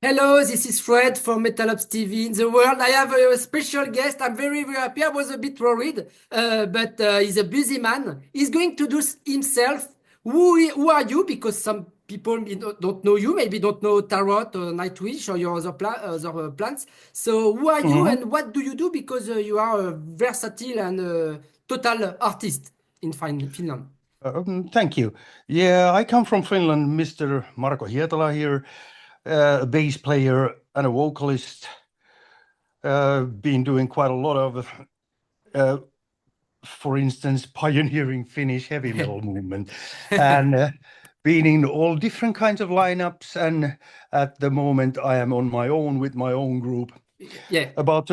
Hello, this is Fred from Metal Ops TV in the world. I have a special guest. I'm very, very happy. I was a bit worried, but he's a busy man. He's going to do himself. Who are you? Because some people don't know you, maybe don't know Tarot or Nightwish or your other plants. So who are you Mhm. and what do you do? Because you are a versatile and total artist in Finland. Thank you. Yeah, I come from Finland, Mr. Marko Hietala here, a bass player and a vocalist. Been doing quite a lot of, uh, for instance, pioneering Finnish heavy metal movement, and been in all different kinds of lineups. And at the moment, I am on my own with my own group, Yeah, about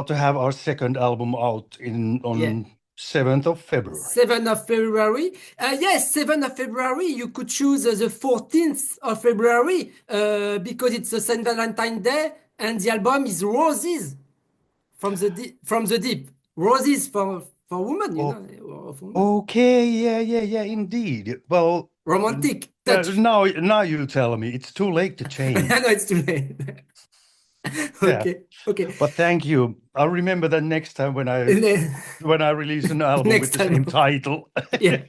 to have our second album out in yeah. on 7th of February. 7th of February. Yes, 7th of February. You could choose the 14th of February because it's a Saint Valentine Day and the album is Roses from the deep. Roses for women, you Oh, know, of women. okay, yeah, indeed. Well, Romantic touch. now you tell me it's too late to I change. know it's too late. Yeah, Okay, okay. but thank you. I'll remember that next time when I release an album with Next the time. same title. Yeah.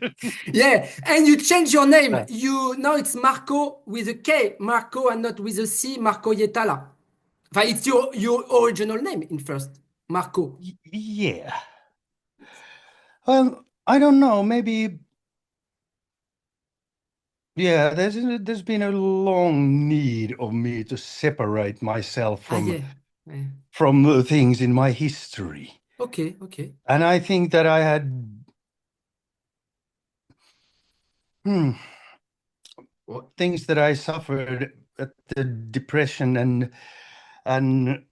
Yeah. And you change your name. Yeah. You now it's Marco with a K, Marco and not with a C, Marco Hietala. It's your original name in first, Marco. Yeah. Well, I don't know. Maybe yeah. There's been a long need of me to separate myself Ah, from yeah. Yeah. from the things in my history, Okay, okay. and I think that I had. Hmm, things that I suffered at the depression and and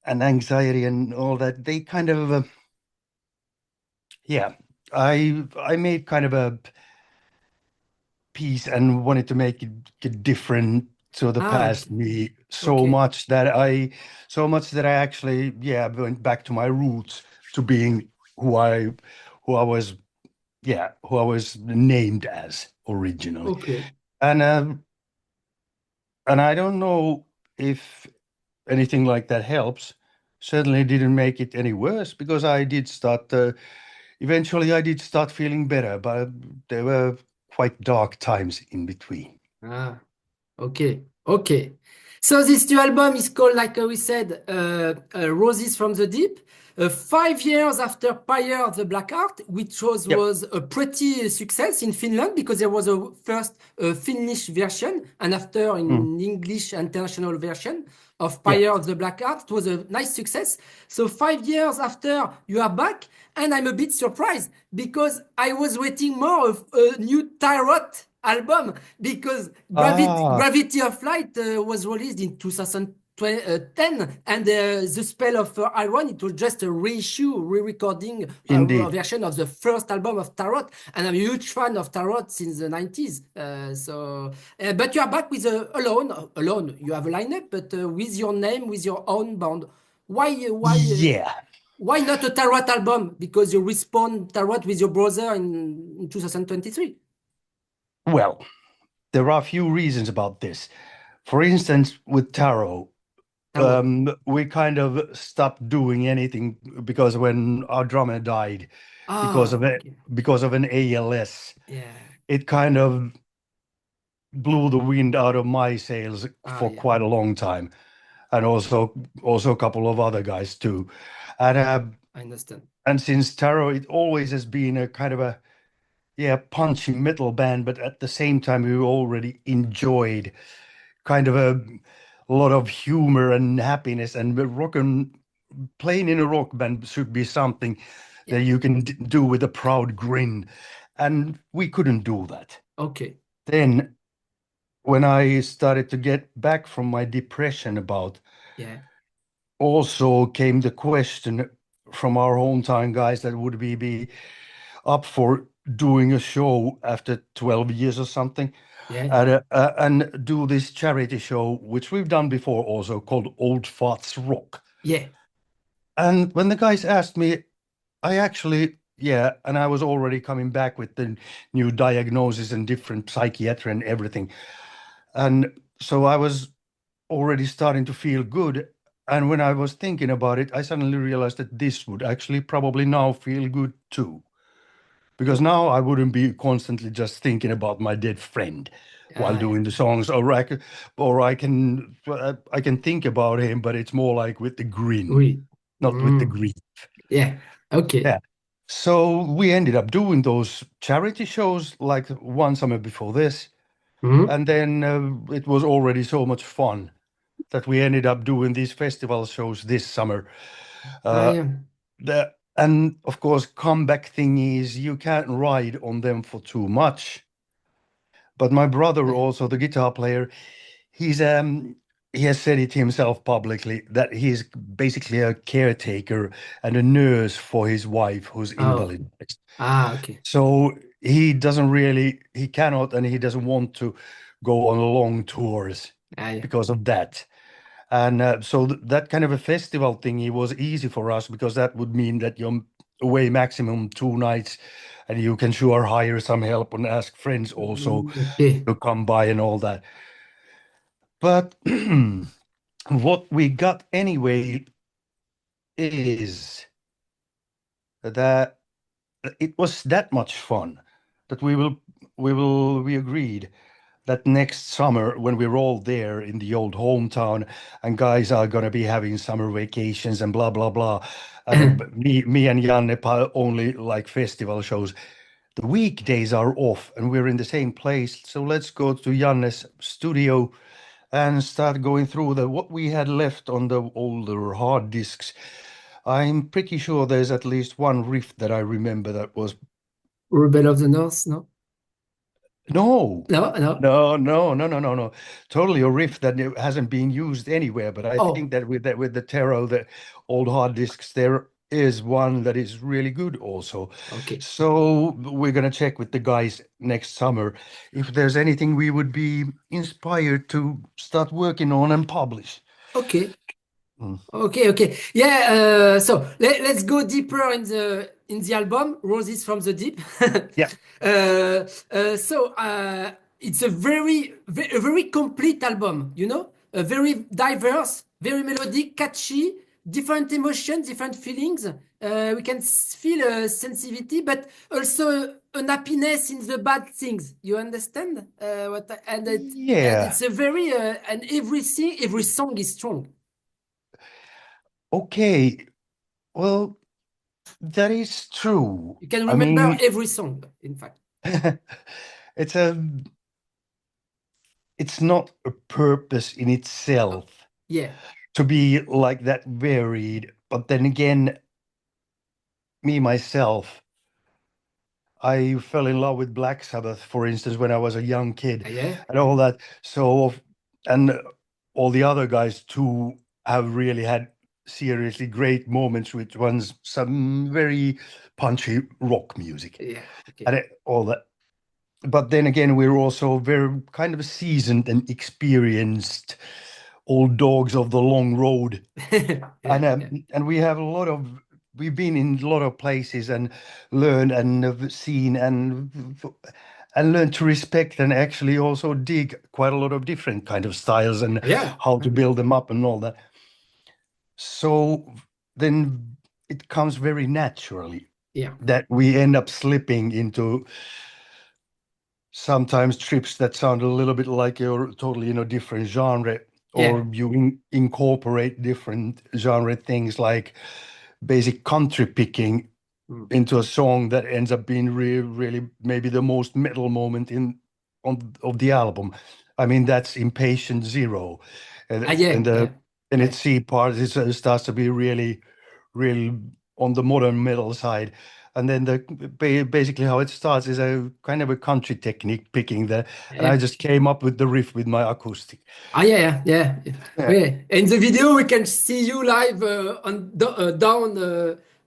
anxiety and all that, they kind of yeah, I made kind of a piece and wanted to make it different to the Ah, past okay. me so Okay. much that I actually went back to my roots, to being who I who I was who I was named as originally. Okay. And I don't know if anything like that helps. Certainly didn't make it any worse, because eventually I did start feeling better, but there were quite dark times in between. Ah, okay. Okay. So this new album is called, like we said, Roses from the Deep. 5 years after Pyre the Black Art, which Yep. was a pretty success in Finland because there was a first Finnish version and after Mm. an English international version of Yeah. Pyre the Black Art. It was a nice success. So 5 years after you are back, and I'm a bit surprised because I was waiting more of a new Tarot album because Ah, Gravity of Light was released in 2010 and the Spell of Iron, it was just a reissue, re-recording indeed. version of the first album of Tarot, and I'm a huge fan of Tarot since the 90s. But you are back with alone. You have a lineup, but with your name, with your own band. Why, uh, why, uh, Yeah. why not a Tarot album? Because you respawn Tarot with your brother in 2023. Well, there are a few reasons about this. For instance, with tarot, Tarot. we kind of stopped doing anything because when our drummer died because Ah, of it, okay. because of an ALS, Yeah. it kind of blew the wind out of my sails Ah, for yeah. quite a long time, and also a couple of other guys too. And I understand. since tarot, it always has been a kind of a punchy metal band, but at the same time we already enjoyed kind of a lot of humor and happiness, and playing in a rock band should be something Yeah. that you can do with a proud grin, and we couldn't do that. Okay. Then when I started to get back from my depression, about Yeah. also came the question from our hometown guys that would we be up for doing a show after 12 years or something, Yeah. and do this charity show, which we've done before also, called Old Farts Rock. Yeah. And when the guys asked me, I actually, and I was already coming back with the new diagnosis and different psychiatry and everything. And so I was already starting to feel good. And when I was thinking about it, I suddenly realized that this would actually probably now feel good too. Because now I wouldn't be constantly just thinking about my dead friend while Yeah. doing the songs, or I can think about him, but it's more like with the grin, Oui. not with the Mm. grief. Yeah. Okay. Yeah. So we ended up doing those charity shows like one summer before this, Mm. and then it was already so much fun that we ended up doing these festival shows this summer. Ah, Uh, yeah. and of course, comeback thing is you can't ride on them for too much. But my brother, also the guitar player, he's he has said it himself publicly that he's basically a caretaker and a nurse for his wife who's Oh. invalid. Ah, okay. So he cannot, and he doesn't want to go on long tours Ah, yeah. because of that. And so that kind of a festival thingy was easy for us because that would mean that you're away maximum 2 nights, and you can sure hire some help and ask friends also Okay. to come by and all that. But what we got anyway is that it was that much fun that we agreed that next summer when we're all there in the old hometown and guys are gonna be having summer vacations and blah blah blah, and me and Janne only like festival shows. The weekdays are off and we're in the same place, so let's go to Janne's studio and start going through what we had left on the older hard disks. I'm pretty sure there's at least one riff that I remember that was Rebel of the North, no? no, No, no. no. Totally a riff that hasn't been used anywhere. But I think Oh, that with the Tarot, the old hard disks, there is one that is really good also. okay. So we're gonna check with the guys next summer if there's anything we would be inspired to start working on and publish. Okay. Mm. Okay, okay. Yeah, so let's go deeper in the album, Roses from the Deep. Yeah, So it's a very complete album, you know, a very diverse, very melodic, catchy, different emotions, different feelings. We can feel a sensitivity, but also an happiness in the bad things. You understand? And yeah. it's a very and every song is strong. Okay. Well, that is true. You can I remember mean, every song, in fact. it's a it's not a purpose in Uh, itself yeah, to be like that varied. But then again, me myself, I fell in love with Black Sabbath, for instance, when I was a young kid yeah, and all that. So, and all the other guys too have really had seriously great moments with ones some very punchy rock music yeah. and Okay. all that. But then again, we're also very kind of seasoned and experienced old dogs of the long road, Yeah, yeah, and we have a lot of we've been in a lot of places and learned and have seen and learned to respect and actually also dig quite a lot of different kind of styles and yeah, how to build them up and all that. So then it comes very naturally yeah, that we end up slipping into sometimes trips that sound a little bit like you're totally in a different genre, yeah. or you incorporate different genre things like basic country picking Mm. into a song that ends up being really maybe the most metal moment in on of the album. I mean, that's Impatient Zero, Ah, and yeah, the yeah, and yeah, its C part starts to be really on the modern metal side. And then basically how it starts is a kind of a country technique picking there, and I yeah. just came up with the riff with my acoustic. Ah, yeah, yeah, yeah. Yeah, Yeah. In the video, we can see you live down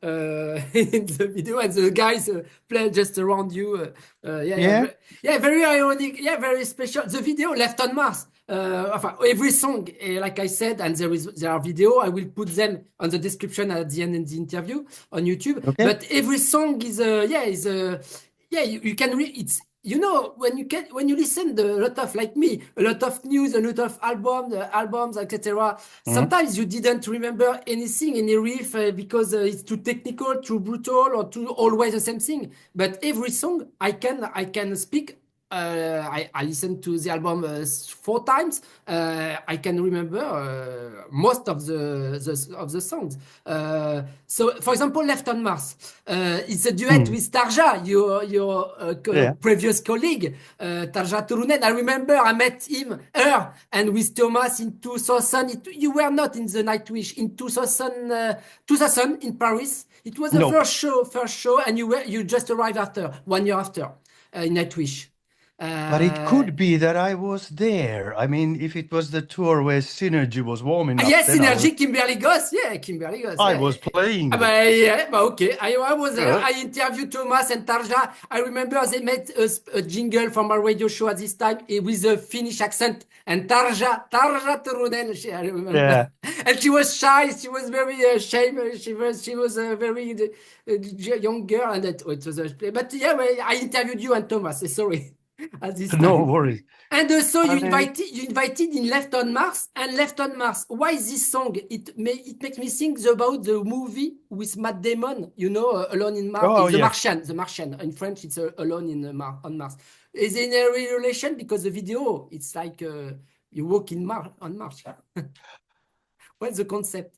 in the video, and the guys play just around you. Yeah, yeah, yeah, yeah. Very ironic. Yeah, very special. The video left on Mars. Enfin, every song, like I said, and there are video. I will put them on the description at the end of the interview on YouTube. okay, But every song is yeah, you can read it's you know, when you listen to a lot of, like me, a lot of news, a lot of albums, etc. Mhm. Sometimes you didn't remember anything, any riff, because it's too technical, too brutal, or too always the same thing. But every song I can speak. I listened to the album 4 times. I can remember most of the songs. So, for example, Left on Mars. It's a duet Mm. with Tarja, your Yeah. previous colleague, Tarja Turunen. I remember I met her, and with Tuomas in 2000. You were not in the Nightwish in 2000 in Paris. It was the Nope. first show, and you just arrived after 1 year after in Nightwish. But it Uh, could be that I was there. I mean, if it was the tour where Synergy was warming up, yes, then Synergy, Kimberly Goss. Yeah, Kimberly Goss. I Yeah. was playing there. Yeah, but okay. I was there. Yeah. I interviewed Tuomas and Tarja. I remember they made a jingle from our radio show at this time with a Finnish accent. And Tarja Turunen, I remember. Yeah. And she was shy. She was very ashamed. She was a very young girl. And it was but yeah, well, I interviewed you and Tuomas. Sorry, at this No time. worries. And so you And invited in Left on Mars and Left on Mars. Why this song? It makes me think about the movie with Matt Damon. You know, Alone in Mars, oh The yeah, Martian. The Martian in French, it's Alone on Mars. Is in a relation because the video it's like you walk on Mars. What's the concept?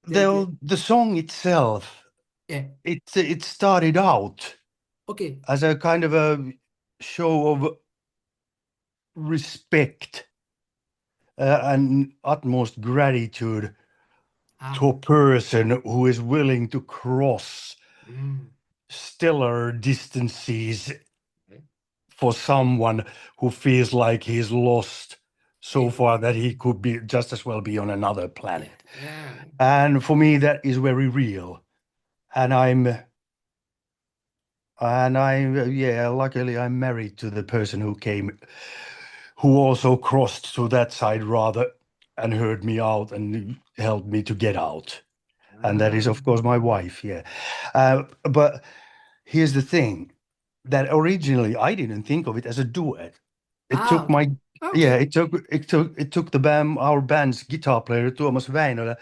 The idea? the song itself, Yeah. it started out Okay. as a kind of a show of respect and utmost gratitude to Ah. a person who is willing to cross Mm. stellar distances Okay. for someone who feels like he's lost so Yeah. far that he could be just as well be on another Yeah. planet. Yeah. And for me, that is very real. And yeah, luckily I'm married to the person who also crossed to that side rather and heard me out and helped me to get out. And that is, Ah. of course, my wife. Yeah. But here's the thing that originally I didn't think of it as a duet. It took Ah. my, yeah, Okay. it took the band, our band's guitar player, Tuomas Väinölä,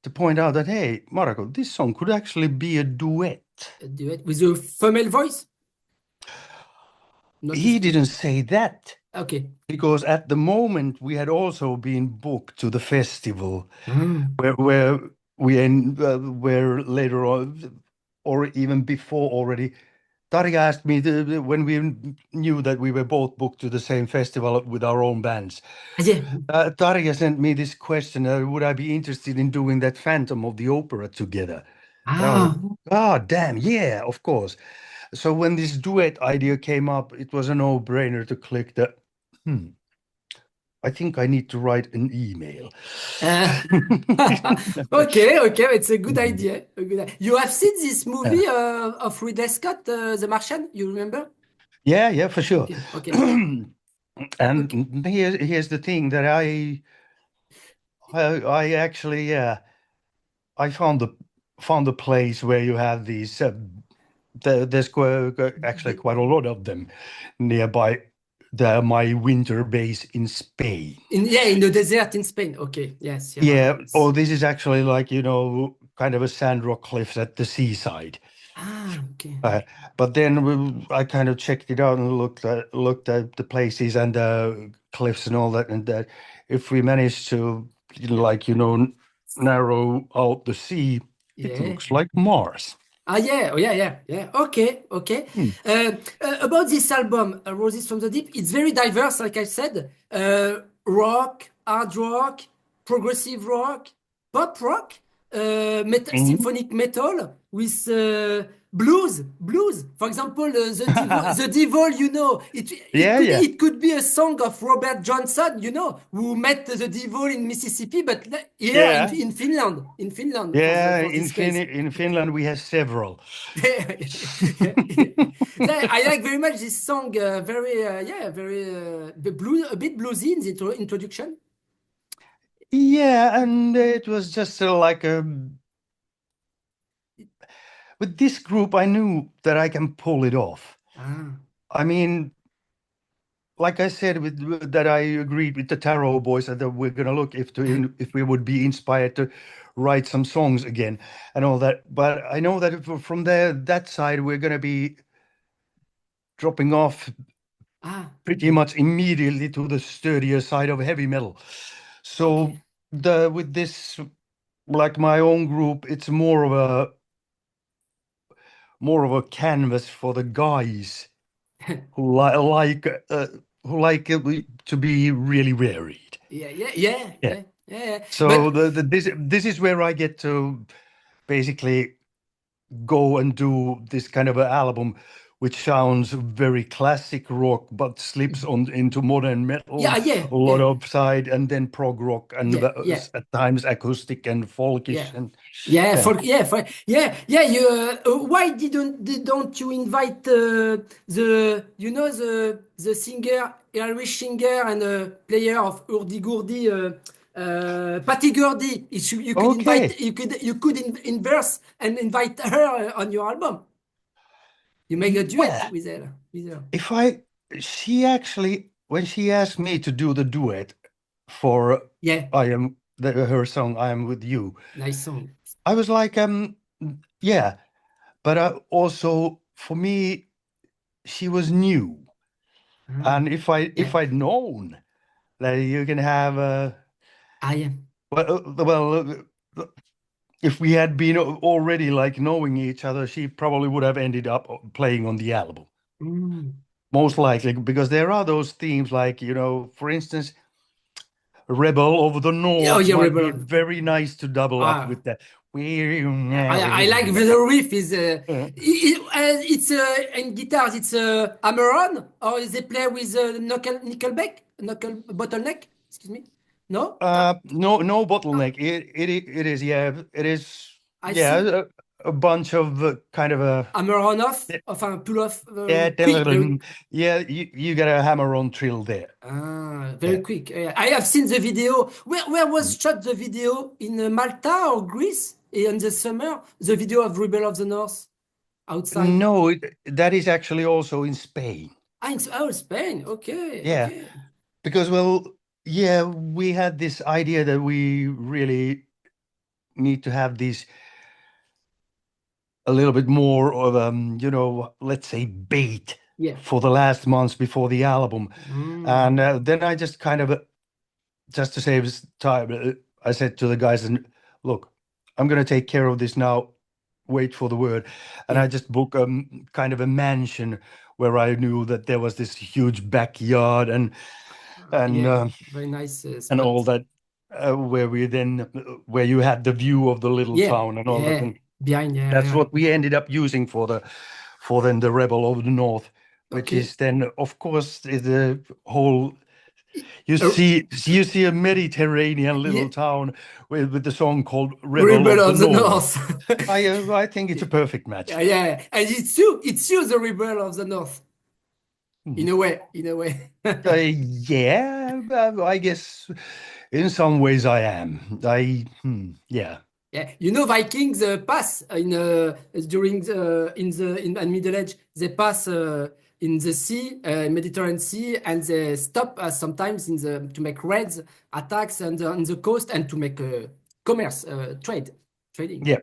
to point out that, hey, Marko, this song could actually be a duet. A duet with a female voice? Not He explicit. didn't say that Okay. because at the moment we had also been booked to the festival Mm. where where later on or even before already Tarja asked me when we knew that we were both booked to the same festival with our own bands. Yeah. Tarja sent me this question: would I be interested in doing that Phantom of the Opera together? And I was Ah. like, "Ah, damn, yeah, of course." So when this duet idea came up, it was a no-brainer to click that. I think I need to write an email. Uh, okay, okay, it's a good idea. You have seen this movie of Ridley Scott, The Martian? You remember? Yeah, yeah, for sure. Okay, okay, okay. And here's the thing that I actually I found the place where you have these there's actually quite a lot of them nearby my winter base in Spain. In the desert in Spain. Okay, yes, yeah. Yeah, oh, this is actually like, kind of a sand rock cliffs at the seaside. Okay. Uh, but then I kind of checked it out and looked at the places and the cliffs and all that, and that if we manage to narrow out the sea, it Yeah. looks like Mars. Yeah, oh, yeah. Okay, okay. Hmm. About this album, Roses from the Deep, it's very diverse, like I said. Rock, hard rock, progressive rock, pop rock, Mhm. symphonic metal with blues. For example, the Devil, it Yeah, could yeah, it could be a song of Robert Johnson, who met the Devil in Mississippi, but here yeah, in Finland, for yeah. this case. In Finland, we have several. I like very much this song. Very, very a bit bluesy in the introduction. Yeah, and it was just like with this group, I knew that I can pull it off. Ah. I mean, like I said, that I agreed with the Tarot boys that we're gonna look if we would be inspired to write some songs again and all that. But I know that from that side, we're gonna be dropping off Ah, pretty much immediately to the sturdier side of heavy metal. So okay. the with this, like my own group, it's more of a canvas for the guys who like to be really varied. Yeah, yeah, yeah, Yeah. yeah, yeah. So But this is where I get to basically go and do this kind of an album, which sounds very classic rock, but slips on into modern yeah, metal, yeah, a lot yeah, of side, and then prog rock, and yeah, yeah, at times acoustic and folkish, yeah. and Yeah, yeah. yeah, yeah. You, why don't you invite the singer, Irish singer and player of Urdi Gurdi, Patty Gurdi? You could Okay. invite you could inverse and invite her on your album. You make a duet Well, with her. if I she actually when she asked me to do the duet for Yeah, her song "I Am With You," nice song. I was like, yeah, but also for me, she was new. Ah, And if yeah, I'd known that you can have I am. if we had been already like knowing each other, she probably would have ended up playing on the album. Mm. Most likely, because there are those themes like, for instance, Rebel of the Oh, North yeah, might be Rebel. very nice to double up Ah, with that. I like the riff is it's in guitars it's hammer-on or they play with nickelback knuckle bottleneck, excuse me, no. No bottleneck. It is, yeah, it is, I yeah, see a bunch of kind of a hammer-on off enfin pull off yeah, quick, very yeah. You got a hammer on trill there. very Yeah. quick. I have seen the video. Where was shot the video in Malta or Greece in the summer, the video of Rebel of the North outside. No, that is actually also in Spain. Ah, oh, Spain. Okay, Yeah, okay. because well, yeah, we had this idea that we really need to have these a little bit more of let's say bait Yeah. for the last months before the album, Mm. and then I just kind of just to save time, I said to the guys, and look, I'm gonna take care of this now. Wait for the word, and Yeah. I just booked kind of a mansion where I knew that there was this huge backyard and Yeah. uh, Very nice and all spot. that, where you had the view of the little Yeah. town and all that, Yeah. and Behind. Yeah. that's Yeah. what we ended up using for then the Rebel of the North, which Okay. is then of course is the whole. You Uh, see a Mediterranean yeah. little town with the song called Rebel Rebel of the of the North. North. I think it's a perfect match. Yeah. Yeah. And it's you. It's you, the Rebel of the North. Hmm. In a way. In a way. Yeah, I guess in some ways I am. Yeah. Yeah, Vikings pass during in Middle Age. They pass in the sea, Mediterranean Sea, and they stop sometimes in the to make raids, attacks on the coast, and to make commerce, trading. Yeah.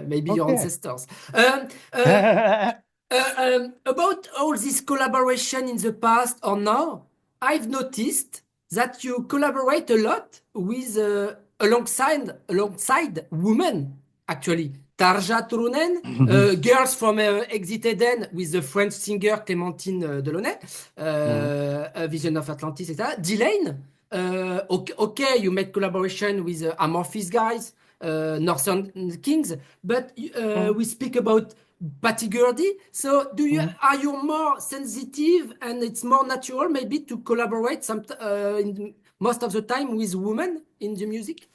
Maybe your Okay. ancestors. About all this collaboration in the past or now, I've noticed that you collaborate a lot with alongside women. Actually, Tarja Turunen, girls from Exit Eden with the French singer Clémentine Delaunay, A Vision of Atlantis, etc. Delane, okay, you make collaboration with Amorphis guys, Northern Kings, but we speak about Patty Gurdy. So, are you more sensitive and it's more natural maybe to collaborate most of the time with women in the music?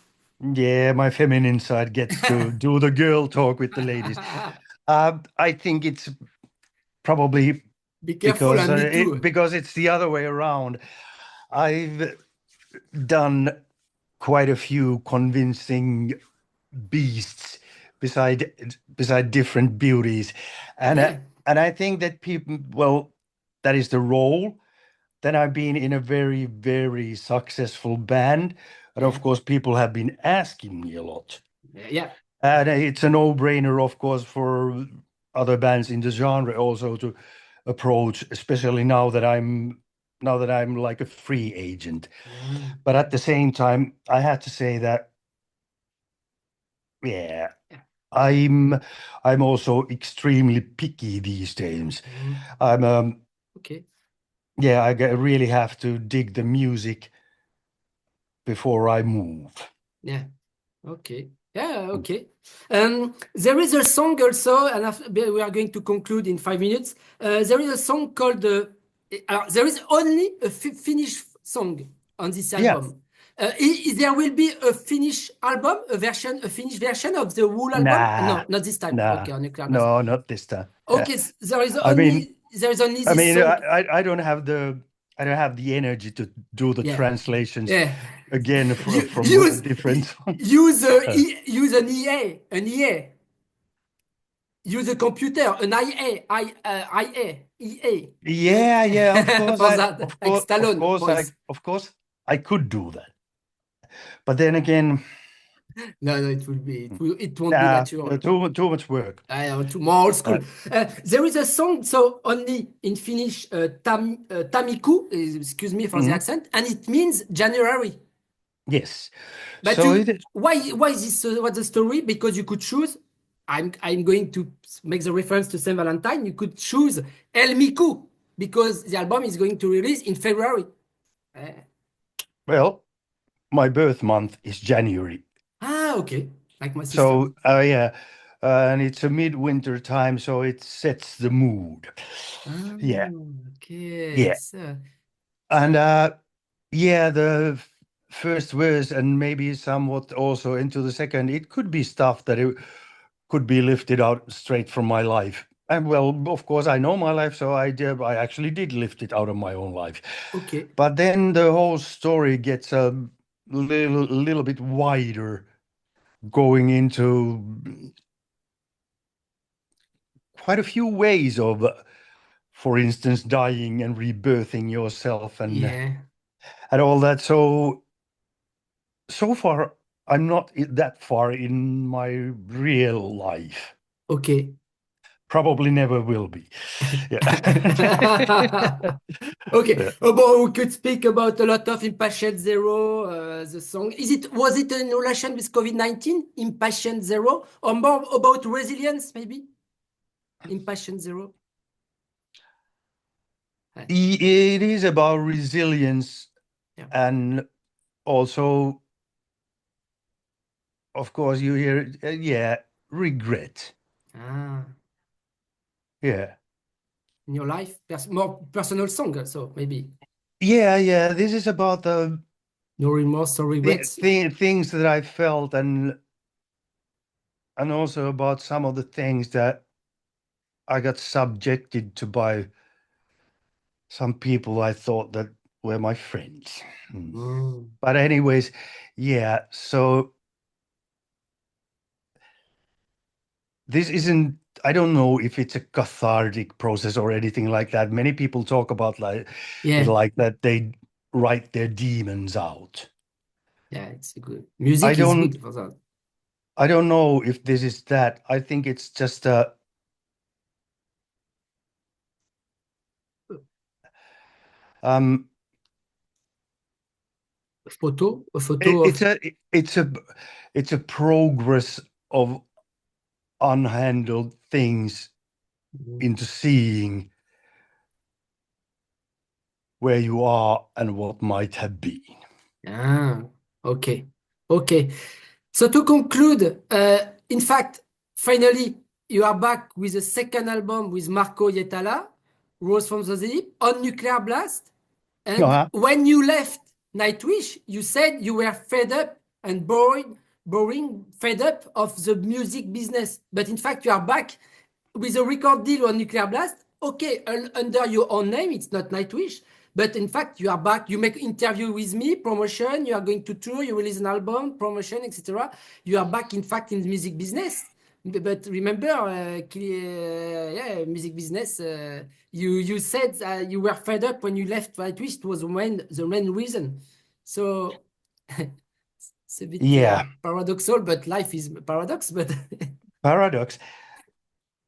Yeah, my feminine side gets to do the girl talk with the ladies. I think it's probably Be careful, because and me too. because it's the other way around. I've done quite a few convincing beasts beside different beauties, and Yeah. and I think that people, well, that is the role. Then I've been in a very, very successful band. And of course, people have been asking me a lot. Yeah. And it's a no-brainer, of course, for other bands in the genre also to approach, especially now that I'm like a free agent. But at the same time, I have to say that, yeah, I'm also extremely picky these days. I'm Okay. yeah, really have to dig the music before I move. Yeah. Okay. Yeah, okay. There is a song also, and we are going to conclude in 5 minutes. There is a song called, there is only a Finnish song on this Yeah. album. There will be a Finnish album, a Finnish version of the whole album? Nah, No, not this time. nah, Okay, on Nuclear Blast. no, not this time. Okay, there is I mean, only this song. I don't have the energy to do the Yeah. translations Yeah. again from different songs. Use an EA. Use a computer, an EA. Yeah, of course, For that, like Stallone voice. of course, I could do that. But then again, No, it won't be natural. too much work. More old school. There is a song, so only in Finnish, Tamiku, excuse me for the accent, and it means January. Yes. But So why is this? What's the story? Because you could choose. I'm going to make the reference to Saint Valentine. You could choose El Miku because the album is going to release in February. Well, my birth month is January. Okay. Like my sister. So yeah, and it's a midwinter time, so it sets the mood. Yeah. Okay. Yeah. And yeah, the first verse and maybe somewhat also into the second, it could be stuff that it could be lifted out straight from my life. And well, of course, I know my life, so I actually did lift it out of my own life. Okay. But then the whole story gets a little bit wider, going into quite a few ways of, for instance, dying and rebirthing yourself and all that. So far, I'm not that far in my real life. Okay. Probably never will be. Yeah. Okay. But we could speak about a lot of Impatient Zero, the song. Was it in relation with COVID-19, Impatient Zero, or more about resilience, maybe? Impatient Zero? It is about resilience and also, of course, you hear, regret. Yeah. In your life, more personal song, so maybe. Yeah. This is about the no remorse or regrets. Things that I felt, and also about some of the things that I got subjected to by some people I thought that were my friends. But anyways, yeah. So this isn't. I don't know if it's a cathartic process or anything like that. Many people talk about like that they write their demons out. Yeah, it's good. Music is good for that. I don't know if this is that. I think it's just a photo. It's a progress of unhandled things into seeing where you are and what might have been. Okay. So to conclude, in fact, finally, you are back with a second album with MARKO HIETALA, Rose from the Deep, on Nuclear Blast. And when you left Nightwish, you said you were fed up and boring, fed up of the music business. But in fact, you are back with a record deal on Nuclear Blast. Okay, under your own name, it's not Nightwish. But in fact, you are back. You make interview with me, promotion. You are going to tour. You release an album, promotion, etc. You are back, in fact, in the music business. But remember, yeah, music business. You said you were fed up when you left Nightwish. It was the main reason. So it's a bit Yeah, paradoxal, but life is paradox. But paradox,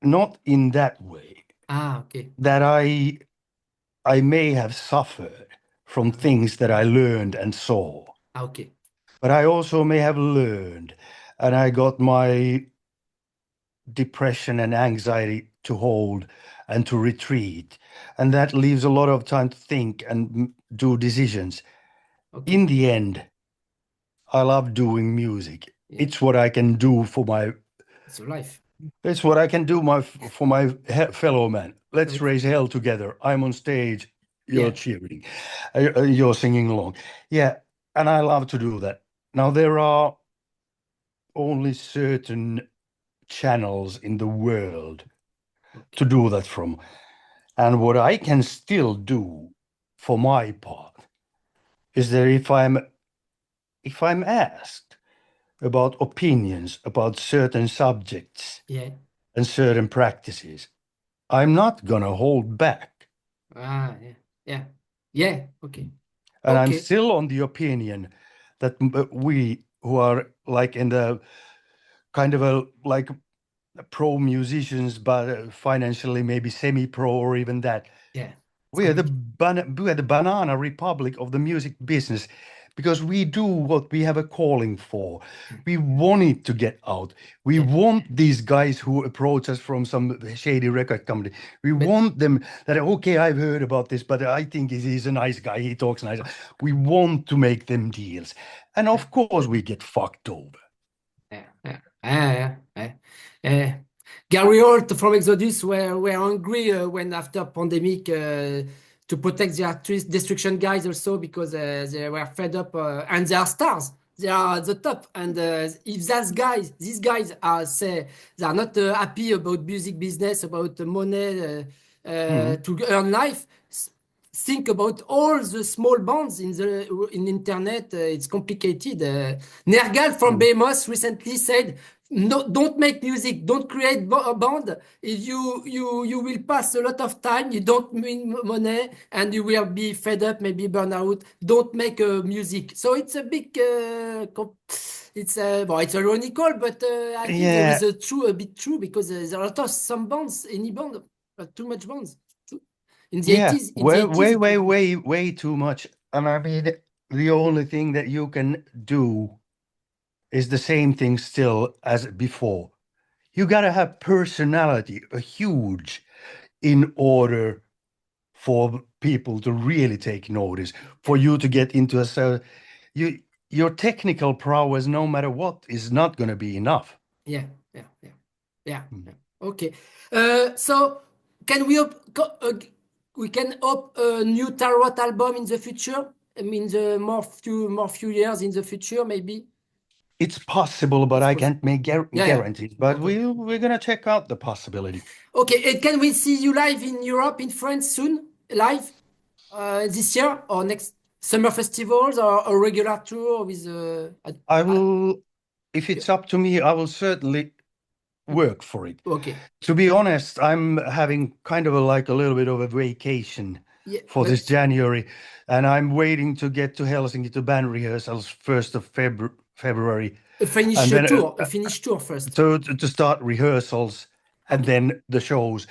not in that way, okay, that I may have suffered from things that I learned and saw, okay, but I also may have learned, and I got my depression and anxiety to hold and to retreat. And that leaves a lot of time to think and do decisions. okay. In the end, I love doing music. Yeah, It's what I can do for my, it's your life. it's what I can do for my fellow man. Let's Okay. raise hell together. I'm on stage, you're Yeah, cheering, you're singing along. Yeah, and I love to do that. Now, there are only certain channels in the world okay. to do that from. And what I can still do for my part is that if I'm asked about opinions about certain subjects Yeah. and certain practices, I'm not gonna hold back. Yeah, yeah, yeah. Okay, And I'm okay. still on the opinion that we who are like in the kind of a like pro musicians, but financially maybe semi-pro or even that, Yeah, it's we are complicated. we are the banana republic of the music business because we do what we have a calling for. We want it to get out. We Yeah, want these guys who approach us from some shady record company. We but want them that, okay, I've heard about this, but I think he's a nice guy. He talks nice. We want to make them deals. And yeah, of course we get fucked over. yeah, yeah, yeah, yeah. Gary Holt from Exodus were angry when after pandemic to protect the artist destruction guys also because they were fed up and they are stars. They are at the top, and if these guys are say they are not happy about music business, about money Mhm. to earn life. Think about all the small bands in internet. It's complicated. Nergal from Mhm. Behemoth recently said, "No, don't make music. Don't create a band. If you will pass a lot of time. You don't win money, and you will be fed up, maybe burn out. Don't make music." So it's a big. It's ironical, but I think there is Yeah, a bit true because there are a lot of some bands, any band, too much bands. In the yeah, 80s, in the way, 80s, way, it way, was way, way too much. And I mean, the only thing that you can do is the same thing still as before. You gotta have personality, a huge, in order for people to really take notice, for you to get into a so you your technical prowess, no matter what, is not gonna be enough. yeah, yeah, yeah, yeah, Mm. yeah. Okay. So can we can hope a new Tarot album in the future? I mean, the more few years in the future, maybe It's possible, but it's I possible. can't make Yeah, yeah. guarantees. But Okay. we're gonna check out the possibility. Okay. Can we see you live in Europe, in France soon? Live this year or next summer festivals or a regular tour with I will, if yeah. it's up to me, I will certainly work for it. Okay. To be honest, I'm having kind of like a little bit of a vacation Yeah, for this but January, and I'm waiting to get to Helsinki to band rehearsals 1st of February, and then a Finnish tour first. to start rehearsals and Okay. then the shows.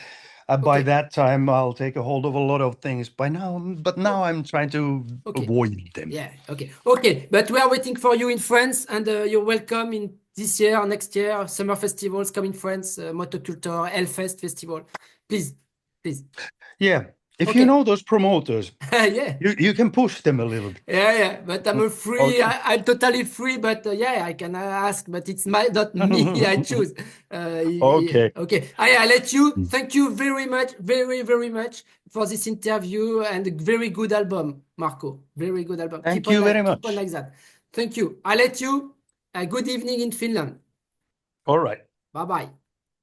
By Okay. that time, I'll take a hold of a lot of things. By now, but now Oh, I'm trying to okay. avoid them. Yeah. Okay. Okay. But we are waiting for you in France, and you're welcome in this year, next year. Summer festivals come in France. Motoculture, Hellfest festival. Please, please. Yeah, if you Okay. know those promoters, Yeah. you can push them a little bit. Yeah, yeah, but I'm a free. Okay. I'm totally free, but yeah, I can ask, but it's not me. I choose. Yeah, Okay. okay. I let you. Thank you very much, very, very much for this interview and a very good album, Marco. Very good album. Thank you very Keep on much. like that. Thank you. I let you. Good evening in Finland. All right. Bye bye.